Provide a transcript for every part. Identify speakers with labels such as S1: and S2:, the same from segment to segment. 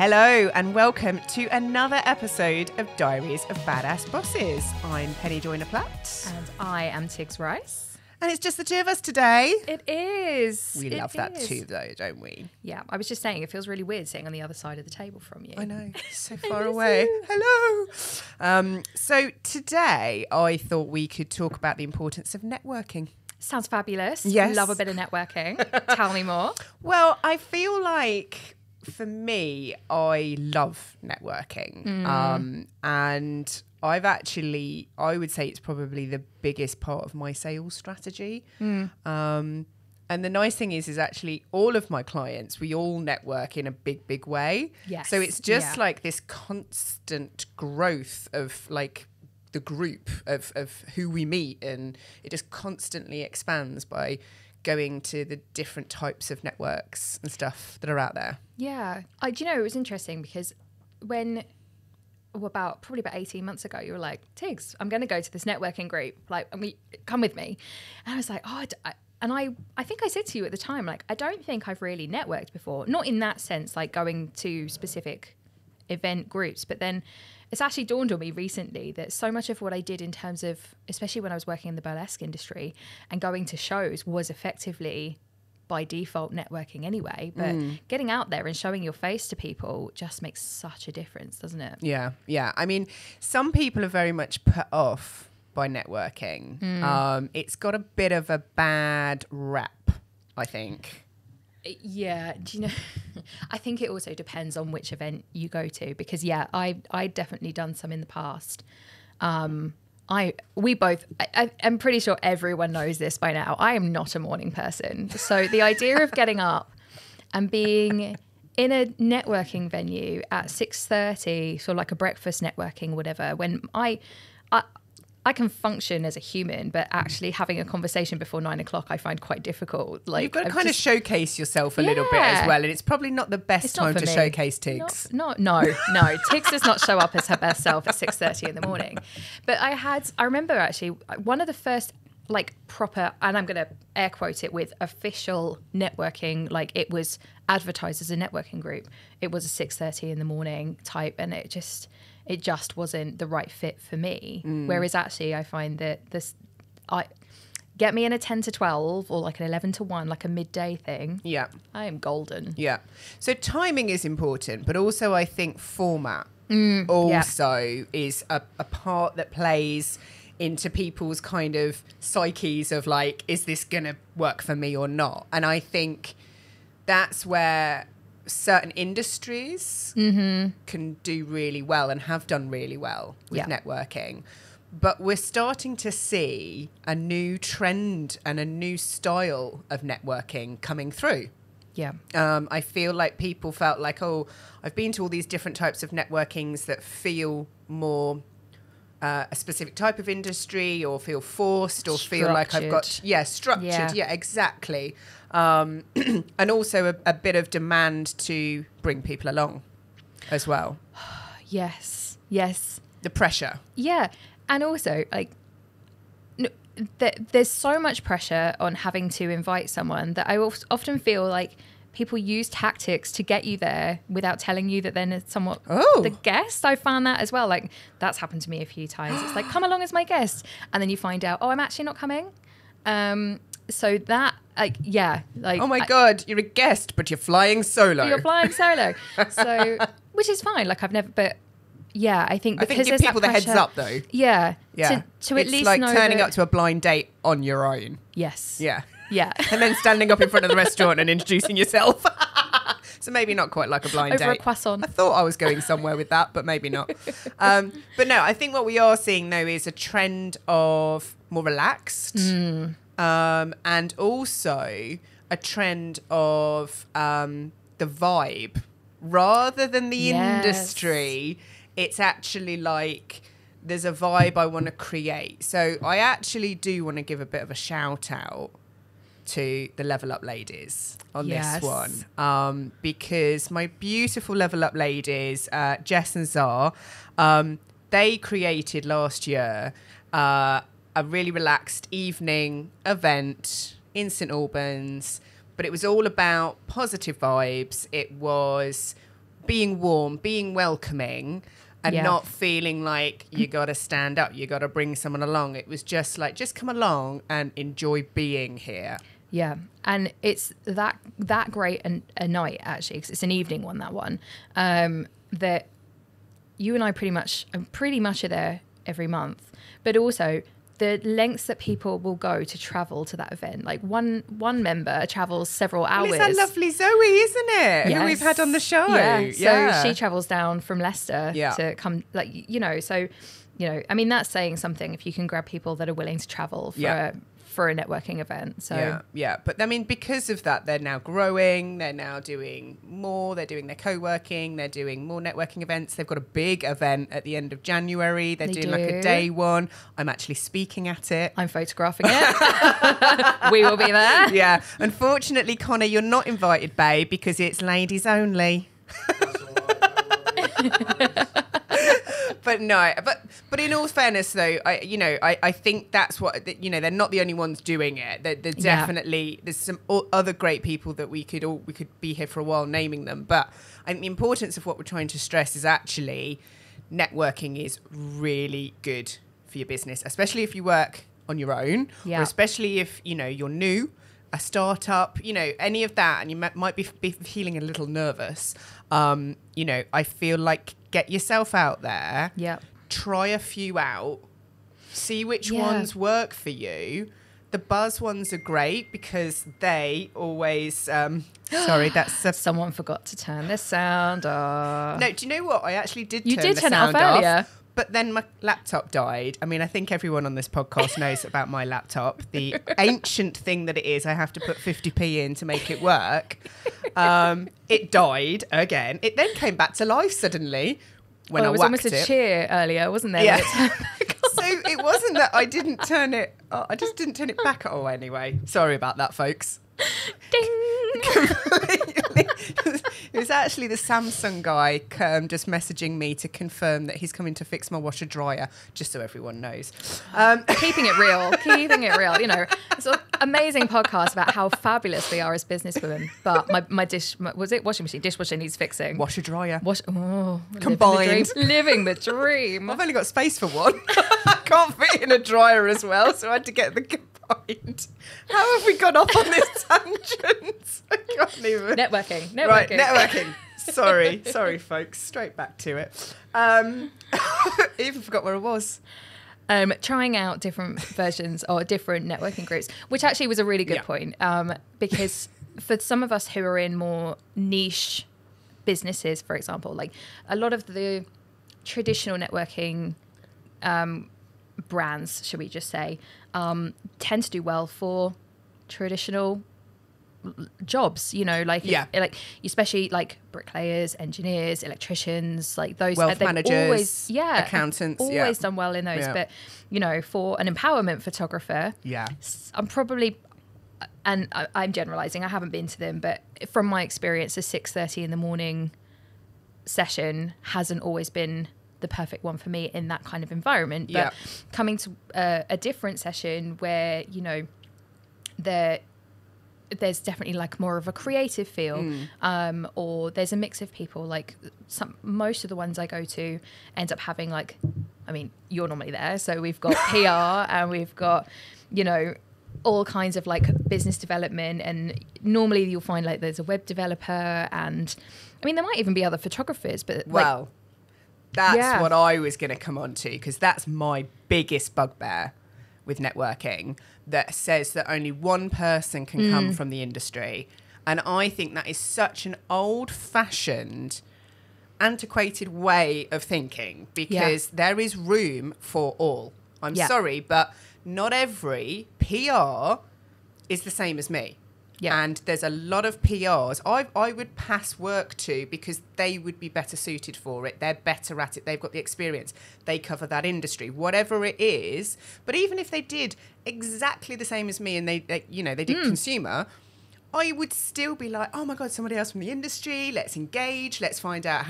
S1: Hello and welcome to another episode of Diaries of Badass Bosses. I'm Penny Joyner-Platt.
S2: And I am Tigz Rice.
S1: And it's just the two of us today.
S2: It is.
S1: We love that too, though, don't we?
S2: Yeah, I was just saying, it feels really weird sitting on the other side of the table from you.
S1: I know, so far away. Hello. So today I thought we could talk about the importance of networking.
S2: Sounds fabulous.
S1: Yes.
S2: Love a bit of networking. Tell me more.
S1: Well, I feel like for me, I love networking. And I would say it's probably the biggest part of my sales strategy. And the nice thing is actually all of my clients, we all network in a big, big way.
S2: Yes.
S1: So it's just like this constant growth of like the group of who we meet, and it just constantly expands by going to the different types of networks and stuff that are out there.
S2: Yeah. Do you know, it was interesting because probably about 18 months ago, you were like, Tigz, I'm going to go to this networking group. Like, come with me. And I was like, I think I said to you at the time, like, I don't think I've really networked before. Not in that sense, like going to specific event groups, but then it's actually dawned on me recently that so much of what I did in terms of, especially when I was working in the burlesque industry and going to shows, was effectively by default networking anyway. But getting out there and showing your face to people just makes such a difference, doesn't it?
S1: Yeah. I mean, some people are very much put off by networking. It's got a bit of a bad rap, I think.
S2: Yeah, do you know, I think it also depends on which event you go to, because I definitely done some in the past. I'm pretty sure everyone knows this by now. I am not a morning person. So the idea of getting up and being in a networking venue at 6:30, sort of like a breakfast networking, whatever, when I can function as a human, but actually having a conversation before 9 o'clock, I find quite difficult. Like,
S1: you've got to kind of showcase yourself a little bit as well. And it's probably not the best time to showcase Tigz.
S2: No. Tigz does not show up as her best self at 6:30 in the morning. But I remember actually one of the first like proper, and I'm going to air quote it with official networking, like it was advertised as a networking group. It was a 6:30 in the morning type, and it just wasn't the right fit for me. Whereas actually I find that get me in a 10 to 12 or like an 11 to 1, like a midday thing. Yeah. I am golden.
S1: Yeah. So timing is important, but also I think format also is a part that plays into people's kind of psyches of like, is this going to work for me or not? And I think that's where certain industries can do really well and have done really well with networking. But we're starting to see a new trend and a new style of networking coming through.
S2: Yeah.
S1: I feel like people felt like, I've been to all these different types of networkings that feel more a specific type of industry, or feel forced, or feel like I've got structured. Yeah, exactly. And also a bit of demand to bring people along as well.
S2: Yes.
S1: The pressure.
S2: Yeah. And also, like, there's so much pressure on having to invite someone that I often feel like people use tactics to get you there without telling you that they're somewhat the guest. I found that as well. Like, that's happened to me a few times. It's like, come along as my guest. And then you find out, I'm actually not coming. So that, oh
S1: my God, you're a guest, but you're flying solo.
S2: So, which is fine. Like, I've never, but yeah, I think because
S1: give people the heads up though.
S2: Yeah. To at
S1: it's
S2: least
S1: like
S2: know
S1: turning up to a blind date on your own.
S2: Yes.
S1: Yeah.
S2: Yeah.
S1: And then standing up in front of the restaurant and introducing yourself. So maybe not quite like a blind date.
S2: Over a croissant.
S1: I thought I was going somewhere with that, but maybe not. But no, I think what we are seeing though is a trend of more relaxed. And also a trend of the vibe rather than the industry. It's actually like there's a vibe I want to create. So I actually do want to give a bit of a shout out to the Level Up ladies on this one, because my beautiful Level Up ladies, Jess and Zar, they created last year a really relaxed evening event in St Albans, but it was all about positive vibes. It was being warm, being welcoming, and not feeling like you got to stand up, you got to bring someone along. It was just like, just come along and enjoy being here.
S2: Yeah, and it's that great a night, actually, because it's an evening one, that one, that you and I pretty much are there every month. But also the lengths that people will go to travel to that event. Like one member travels several hours.
S1: Well, it's that lovely Zoe, isn't it?
S2: Yes.
S1: Who we've had on the show.
S2: Yeah. So she travels down from Leicester to come, like, so, I mean, that's saying something if you can grab people that are willing to travel for a networking event. So
S1: but I mean, because of that, they're now growing, they're now doing more, they're doing their co-working, they're doing more networking events. They've got a big event at the end of January. They're doing like a day one. I'm actually speaking at it.
S2: I'm photographing it. We will be there.
S1: Yeah, unfortunately, Connor, you're not invited, babe, because it's ladies only. But no, but in all fairness, though, I think that's what, they're not the only ones doing it. They're definitely, there's some other great people that we could be here for a while naming them. But I think the importance of what we're trying to stress is actually networking is really good for your business, especially if you work on your own, or especially if, you're new, a startup, any of that, and you might be feeling a little nervous. I feel like get yourself out there. Yeah. Try a few out. See which ones work for you. The buzz ones are great because they always. Sorry, that's
S2: someone forgot to turn the sound off.
S1: No, do you know what? I actually did.
S2: You
S1: turn
S2: did
S1: the
S2: turn
S1: sound
S2: it off earlier.
S1: But then my laptop died. I mean, I think everyone on this podcast knows about my laptop. The ancient thing that it is, I have to put 50p in to make it work. It died again. It then came back to life suddenly when I whacked it.
S2: It was almost a cheer earlier, wasn't there?
S1: Yeah. So it wasn't that I didn't turn it... I just didn't turn it back at all anyway. Sorry about that, folks.
S2: Ding!
S1: It was actually the Samsung guy just messaging me to confirm that he's coming to fix my washer dryer, just so everyone knows.
S2: Keeping it real. It's an amazing podcast about how fabulous we are as businesswomen. But my washing machine, dishwasher needs fixing.
S1: Washer dryer.
S2: Combined. Living the dream.
S1: I've only got space for one. I can't fit in a dryer as well, so I had to get the combined. How have we gone off on this tangent? I can't even.
S2: Networking.
S1: Right, networking. Sorry, folks. Straight back to it. I even forgot where I was.
S2: Trying out different versions or different networking groups, which actually was a really good point. Because for some of us who are in more niche businesses, for example, like a lot of the traditional networking brands, should we just say, tend to do well for traditional jobs, like especially like bricklayers, engineers, electricians, like those
S1: wealth managers, accountants,
S2: always done well in those. But for an empowerment photographer, I'm probably, and I'm generalizing, I haven't been to them, but from my experience, a 6:30 in the morning session hasn't always been the perfect one for me in that kind of environment. But coming to a different session where there's definitely like more of a creative feel, or there's a mix of people. Like most of the ones I go to end up having like, I mean, you're normally there, so we've got PR and we've got all kinds of like business development, and normally you'll find like there's a web developer, and I mean there might even be other photographers, but
S1: that's what I was going to come on to, because that's my biggest bugbear with networking, that says that only one person can come from the industry. And I think that is such an old-fashioned, antiquated way of thinking, because there is room for all. I'm sorry, but not every PR is the same as me. Yeah. And there's a lot of PRs I would pass work to because they would be better suited for it. They're better at it. They've got the experience. They cover that industry, whatever it is. But even if they did exactly the same as me and they did consumer, I would still be like, oh my God, somebody else from the industry. Let's engage. Let's find out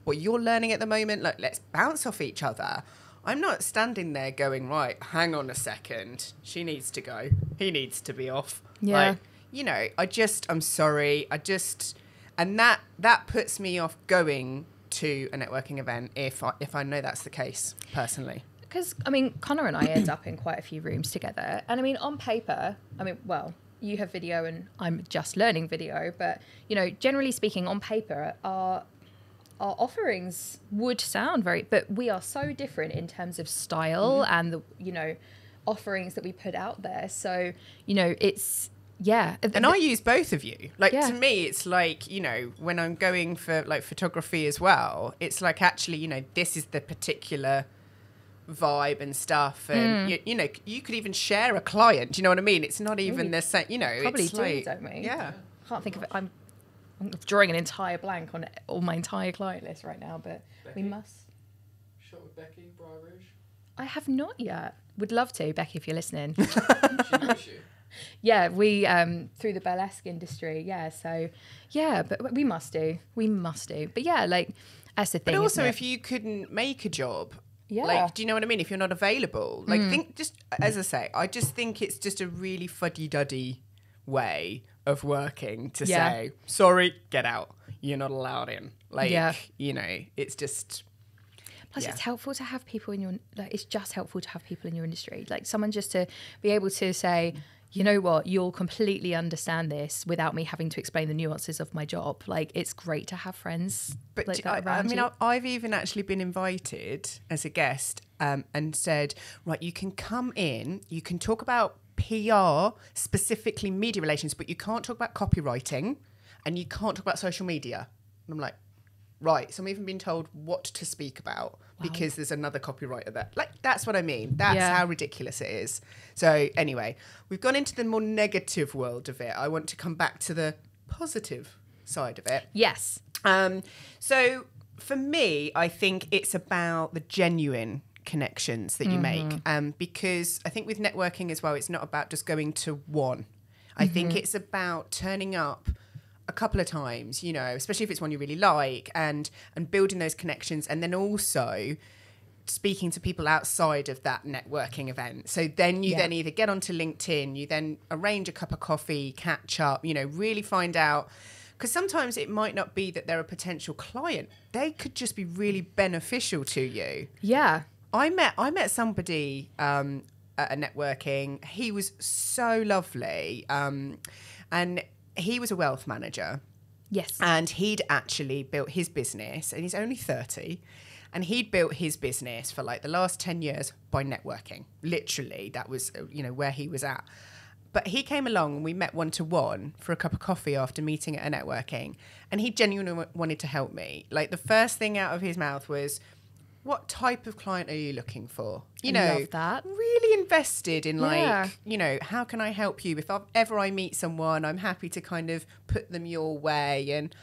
S1: what you're learning at the moment. Let's bounce off each other. I'm not standing there going, right, hang on a second. She needs to go. He needs to be off. Yeah. I'm sorry. And that puts me off going to a networking event if I know that's the case personally.
S2: Because, I mean, Connor and I end up in quite a few rooms together. And I mean, on paper, well, you have video and I'm just learning video. But, generally speaking, on paper, our offerings would sound but we are so different in terms of style and the, offerings that we put out there. So, it's... Yeah.
S1: And I use both of you. To me, it's like, when I'm going for like photography as well, it's like actually, this is the particular vibe and stuff. And, you could even share a client. Do you know what I mean? It's not even the same,
S2: Probably
S1: it's
S2: do,
S1: like,
S2: don't we?
S1: Yeah.
S2: I can't think of it. I'm drawing an entire blank on all my entire client list right now, but
S3: Becky?
S2: we must.
S3: Shot with Becky, Briar Rouge.
S2: I have not yet. Would love to, Becky, if you're listening.
S3: She knows you.
S2: Yeah, we through the burlesque industry. Yeah, so yeah, but we must do. But yeah, like that's the thing.
S1: But also,
S2: isn't it?
S1: if you couldn't make a job,
S2: Yeah.
S1: like, do you know what I mean? If you're not available, like, think just as I say, I just think it's just a really fuddy-duddy way of working to say, sorry, get out. You're not allowed in. Like, it's just.
S2: Plus, it's helpful to have people in your. Like, it's just helpful to have people in your industry, like someone just to be able to say, you know what, you'll completely understand this without me having to explain the nuances of my job. Like, it's great to have friends.
S1: But
S2: like that around you.
S1: I've even actually been invited as a guest and said, right, you can come in, you can talk about PR, specifically media relations, but you can't talk about copywriting and you can't talk about social media. And I'm like, right, so I'm even being told what to speak about because there's another copywriter there. Like, that's what I mean. That's how ridiculous it is. So anyway, we've gone into the more negative world of it. I want to come back to the positive side of it.
S2: Yes.
S1: So for me, I think it's about the genuine connections that you make. Because I think with networking as well, it's not about just going to one. I think it's about turning up a couple of times, especially if it's one you really like, and building those connections, and then also speaking to people outside of that networking event. So then you then either get onto LinkedIn, you then arrange a cup of coffee, catch up, really find out, because sometimes it might not be that they're a potential client. They could just be really beneficial to you.
S2: Yeah.
S1: I met somebody at a networking. He was so lovely, and he was a wealth manager.
S2: Yes.
S1: And he'd actually built his business, and he's only 30, and he'd built his business for like the last 10 years by networking. Literally, that was, where he was at. But he came along and we met one-to-one for a cup of coffee after meeting at a networking, and he genuinely wanted to help me. Like, the first thing out of his mouth was, what type of client are you looking for?
S2: Love that.
S1: Really invested in how can I help you? If ever I meet someone, I'm happy to kind of put them your way. And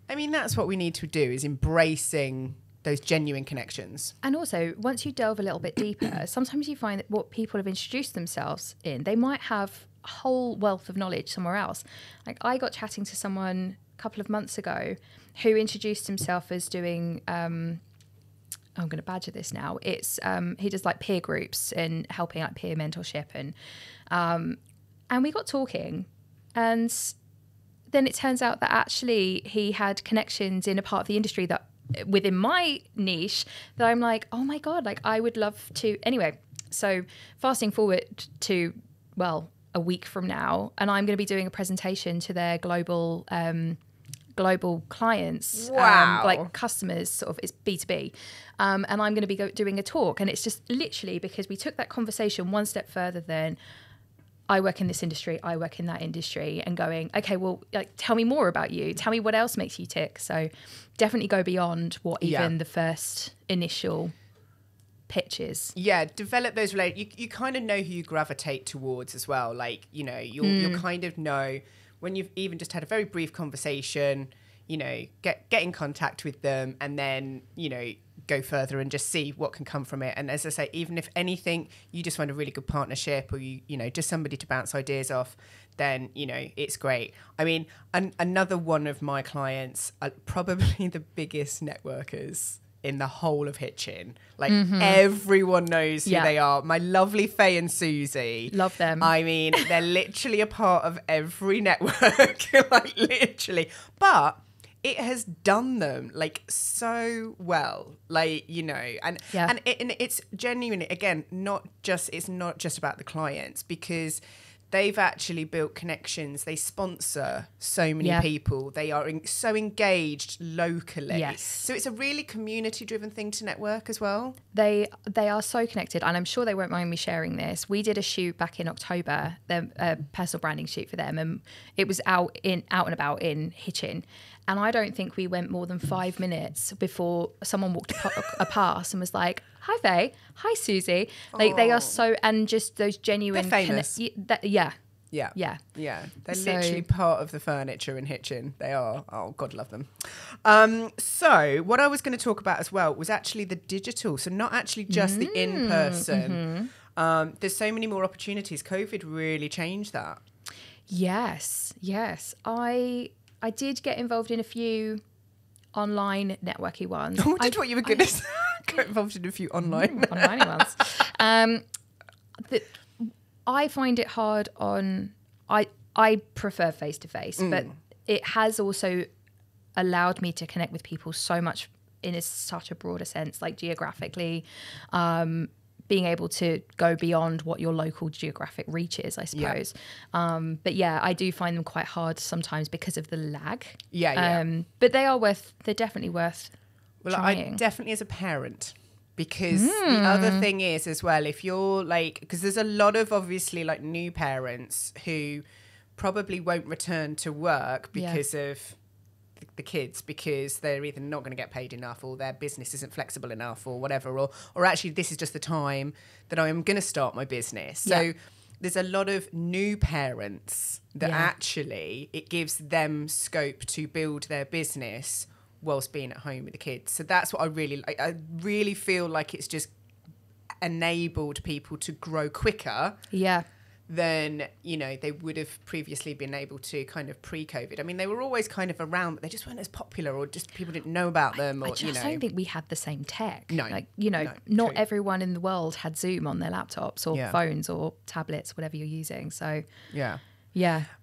S1: I mean, that's what we need to do, is embracing those genuine connections.
S2: And also, once you delve a little bit deeper, sometimes you find that what people have introduced themselves in, they might have a whole wealth of knowledge somewhere else. Like, I got chatting to someone a couple of months ago who introduced himself as doing... I'm going to badger this now. It's he does like peer groups and helping like peer mentorship, and we got talking, and then it turns out that actually he had connections in a part of the industry that within my niche that I'm like, oh my God, like I would love to. Anyway, so fasting forward to, a week from now, and I'm going to be doing a presentation to their global clients, like customers, sort of, it's B2B. And I'm going to be doing a talk. And it's just literally because we took that conversation one step further than I work in this industry, I work in that industry, and going, okay, well, like, tell me more about you. Tell me what else makes you tick. So definitely go beyond what even the first initial pitches.
S1: Yeah, develop those relationships. You kind of know who you gravitate towards as well. Like, you'll kind of know when you've even just had a very brief conversation, get in contact with them, and then, go further and just see what can come from it. And as I say, even if anything, you just find a really good partnership, or just somebody to bounce ideas off, then, it's great. I mean, another one of my clients are probably the biggest networkers in the whole of Hitchin. Like, everyone knows who they are. My lovely Faye and Susie.
S2: Love them.
S1: I mean, they're literally a part of every network, like, literally. But it has done them like so well, like, you know, and it's genuinely, again, it's not just about the clients, because they've actually built connections. They sponsor so many people. They are so engaged locally.
S2: Yes.
S1: So it's a really community-driven thing to network as well.
S2: They are so connected, and I'm sure they won't mind me sharing this. We did a shoot back in October, a personal branding shoot for them, and it was out and about in Hitchin. And I don't think we went more than 5 minutes before someone walked past and was like, "Hi, Faye. Hi, Susie." Like, they are so, and just those genuine.
S1: They're famous.
S2: Yeah.
S1: They're
S2: So-
S1: literally part of the furniture in Hitchin. They are. Oh, God love them. So what I was going to talk about as well was actually the digital. So not actually just the in-person. There's so many more opportunities. COVID really changed that.
S2: Yes. I did get involved in a few online networky ones.
S1: I did what you were going to say. Got involved in a few online.
S2: Online ones. I find it hard on. I prefer face to face, but it has also allowed me to connect with people so much in such a broader sense, like geographically, being able to go beyond what your local geographic reach is, I suppose. But yeah, I do find them quite hard sometimes because of the lag. But they're definitely worth trying.
S1: I definitely, as a parent, because the other thing is as well, if you're like, because there's a lot of obviously like new parents who probably won't return to work because of the kids, because they're either not going to get paid enough, or their business isn't flexible enough, or whatever, or actually this is just the time that I am going to start my business. So there's a lot of new parents that actually it gives them scope to build their business whilst being at home with the kids. So that's what I really like. I really feel like it's just enabled people to grow quicker than, you know, they would have previously been able to kind of pre-COVID. I mean, they were always kind of around, but they just weren't as popular, or just people didn't know about them. Or,
S2: I just don't think we had the same tlet.
S1: No.
S2: Like, you know, not everyone in the world had Zoom on their laptops or phones or tablets, whatever you're using. So yeah.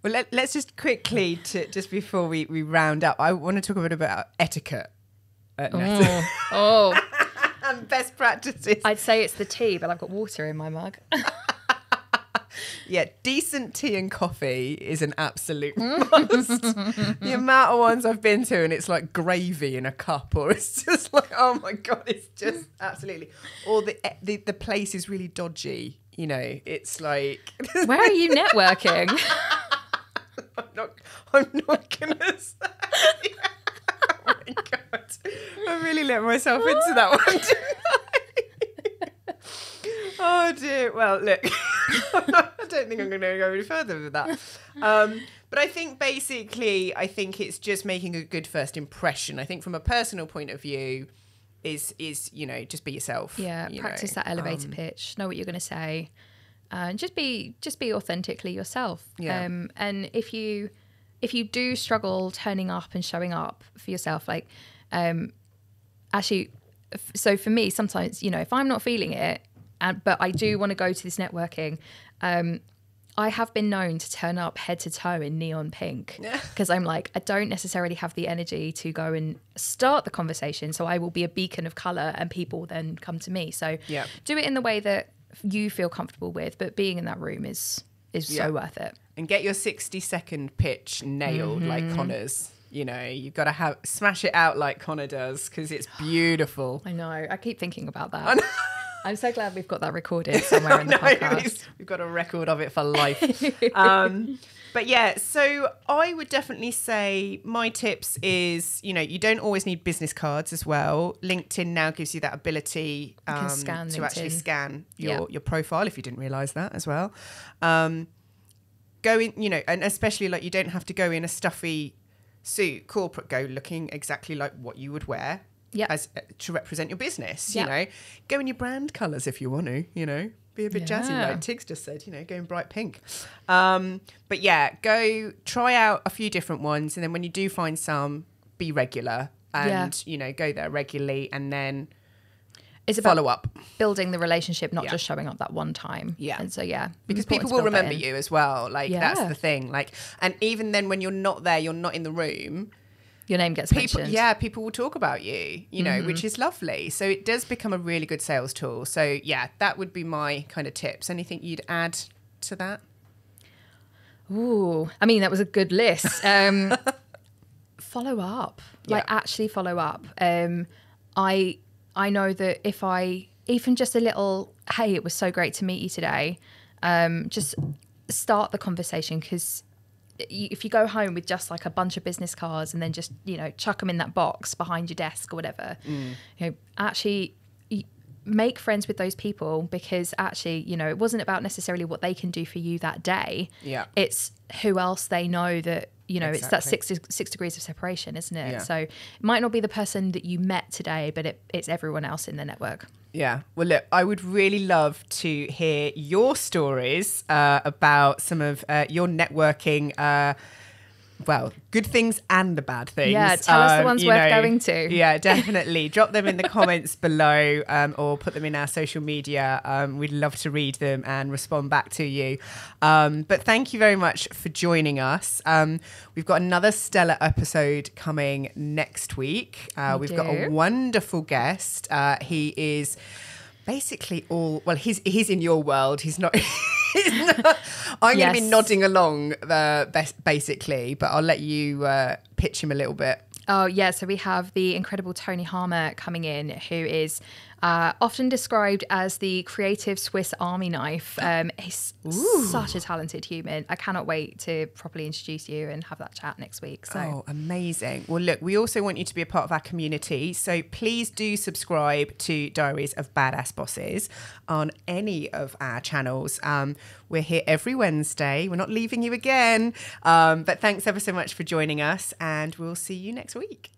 S1: Well, let's just quickly, just before we round up, I want to talk a bit about etiquette at Netta. And best practices.
S2: I'd say it's the tea, but I've got water in my mug.
S1: Yeah, decent tea and coffee is an absolute must. The amount of ones I've been to, and it's like gravy in a cup, or it's just like, oh my God, it's just absolutely. Or the place is really dodgy. You know, it's like.
S2: Where are you networking?
S1: I'm not gonna say. Oh my God, I really let myself into that one. Didn't I? Oh dear. Well, look, I don't think I'm going to go any further with that. But I think basically, it's just making a good first impression. I think from a personal point of view, is you know, just be yourself.
S2: Yeah, practice that elevator pitch. Know what you're going to say, and just be authentically yourself.
S1: Yeah.
S2: And if you do struggle turning up and showing up for yourself, like actually, so for me, sometimes, you know, if I'm not feeling it, but I do want to go to this networking, I have been known to turn up head to toe in neon pink, because I'm like, I don't necessarily have the energy to go and start the conversation. So I will be a beacon of colour, and people then come to me. So do it in the way that you feel comfortable with, but being in that room is so worth it.
S1: And get your 60-second pitch nailed like Connor's. You know, you've got to smash it out like Connor does, because it's beautiful.
S2: I know. I keep thinking about that. I'm so glad we've got that recorded somewhere in the podcast.
S1: We've got a record of it for life. But yeah, so I would definitely say my tips is, you know, you don't always need business cards as well. LinkedIn now gives you that ability to actually scan your profile, if you didn't realise that as well. Go in, you know, and especially like you don't have to go in a stuffy suit, corporate, go looking exactly like what you would wear. As to represent your business, you know, go in your brand colours if you want to, you know, be a bit jazzy, like Tigz just said, you know, go in bright pink. But yeah, go try out a few different ones, and then when you do find some, be regular and you know, go there regularly, and then
S2: it's about
S1: follow up,
S2: building the relationship, not just showing up that one time. And so
S1: because people will remember you as well. Like that's the thing. Like, and even then when you're not there, you're not in the room,
S2: your name gets
S1: people,
S2: mentioned.
S1: yeah, people will talk about you, you know, which is lovely. So it does become a really good sales tool. So yeah, that would be my kind of tips. Anything you'd add to that?
S2: Ooh, I mean, that was a good list. Follow up, like actually follow up. I know that if I, even just a little, hey, it was so great to meet you today. Just start the conversation, because if you go home with just like a bunch of business cards and then just, you know, chuck them in that box behind your desk or whatever, you know, actually make friends with those people, because actually, you know, it wasn't about necessarily what they can do for you that day.
S1: Yeah.
S2: It's who else they know that, you know,
S1: Exactly.
S2: it's that six degrees of separation, isn't it?
S1: Yeah.
S2: So it might not be the person that you met today, but it's everyone else in the network.
S1: Yeah. Well, look, I would really love to hear your stories about some of your networking, well, good things and the bad things.
S2: Yeah, tell us the ones
S1: you
S2: worth
S1: know.
S2: going to.
S1: Yeah, definitely. Drop them in the comments below, or put them in our social media. We'd love to read them and respond back to you. But thank you very much for joining us. We've got another stellar episode coming next week. We've got a wonderful guest. He is basically he's in your world. He's not... I'm going to be nodding along basically, but I'll let you pitch him a little bit.
S2: Oh, yeah. So we have the incredible Tony Harmer coming in, who is often described as the creative Swiss Army knife. He's such a talented human. I cannot wait to properly introduce you and have that chat next week. So.
S1: Oh, amazing. Well, look, we also want you to be a part of our community. So please do subscribe to Diaries of Badass Bosses on any of our channels. We're here every Wednesday. We're not leaving you again. But thanks ever so much for joining us, and we'll see you next week.